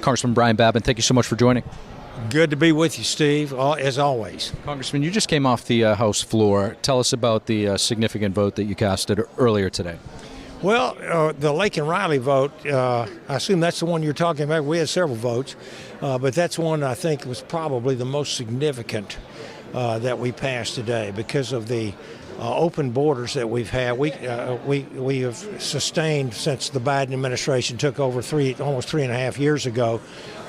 Congressman Brian Babin, thank you so much for joining. Good to be with you, Steve, as always. Congressman, you just came off the House floor. Tell us about the significant vote that you casted earlier today. Well, the Laken Riley vote, I assume that's the one you're talking about. We had several votes, but that's one I think was probably the most significant that we passed today because of the open borders that we've had. We have sustained since the Biden administration took over almost 3.5 years ago.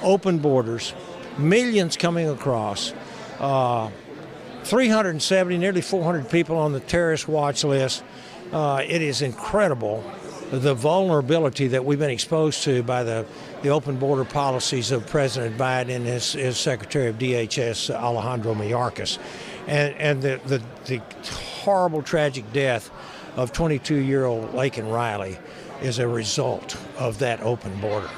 Open borders, millions coming across, 370, nearly 400 people on the terrorist watch list. It is incredible the vulnerability that we've been exposed to by the open border policies of President Biden and his Secretary of DHS, Alejandro Mayorkas. And the horrible, tragic death of 22-year-old Laken Riley is a result of that open border.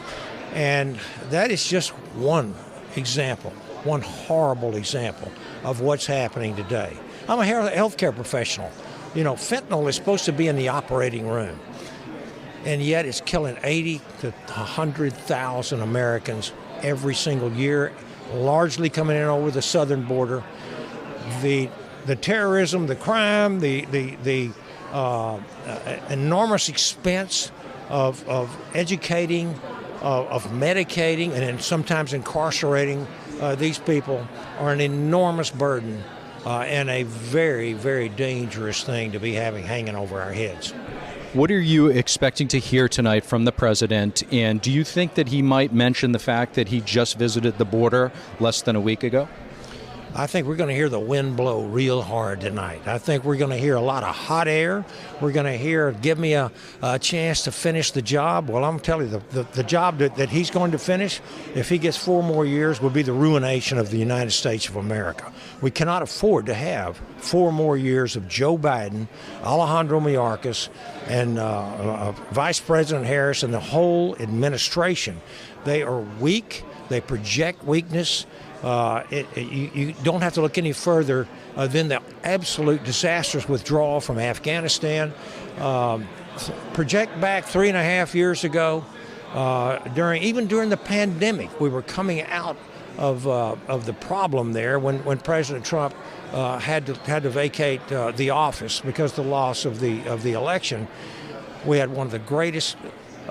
And that is just one example, one horrible example of what's happening today. I'm a healthcare professional. You know, fentanyl is supposed to be in the operating room, and yet it's killing 80 to 100,000 Americans every single year, largely coming in over the southern border. The terrorism, the crime, the enormous expense of educating, of medicating, and then sometimes incarcerating these people are an enormous burden. And a very, very dangerous thing to be hanging over our heads. What are you expecting to hear tonight from the president? And do you think that he might mention the fact that he just visited the border less than a week ago? I think we're going to hear the wind blow real hard tonight. I think we're going to hear a lot of hot air. We're going to hear, give me a chance to finish the job. Well, I'm telling you, the job that he's going to finish, if he gets 4 more years, will be the ruination of the United States of America. We cannot afford to have 4 more years of Joe Biden, Alejandro Mayorkas, and Vice President Harris and the whole administration. They are weak. They project weakness. You don't have to look any further than the absolute disastrous withdrawal from Afghanistan. Project back 3.5 years ago, even during the pandemic, we were coming out of the problem there when President Trump had to vacate the office because of the loss of the election. We had one of the greatest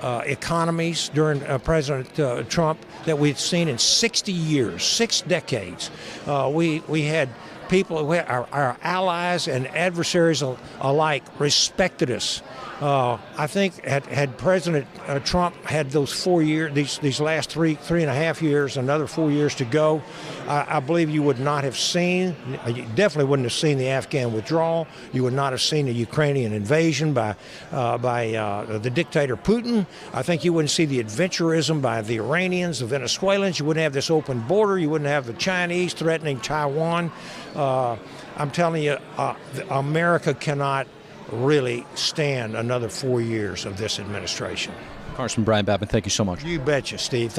economies during President Trump that we'd seen in 60 years, 6 decades. We had people, our allies and adversaries alike respected us. I think had President Trump had those 4 years, these last 3.5 years, another 4 years to go, I believe you would not have seen, you definitely wouldn't have seen the Afghan withdrawal. You would not have seen the Ukrainian invasion by the dictator Putin. I think you wouldn't see the adventurism by the Iranians, the Venezuelans. You wouldn't have this open border. You wouldn't have the Chinese threatening Taiwan. I'm telling you, America cannot really stand another 4 years of this administration. Congressman Brian Babin, thank you so much. You betcha, Steve.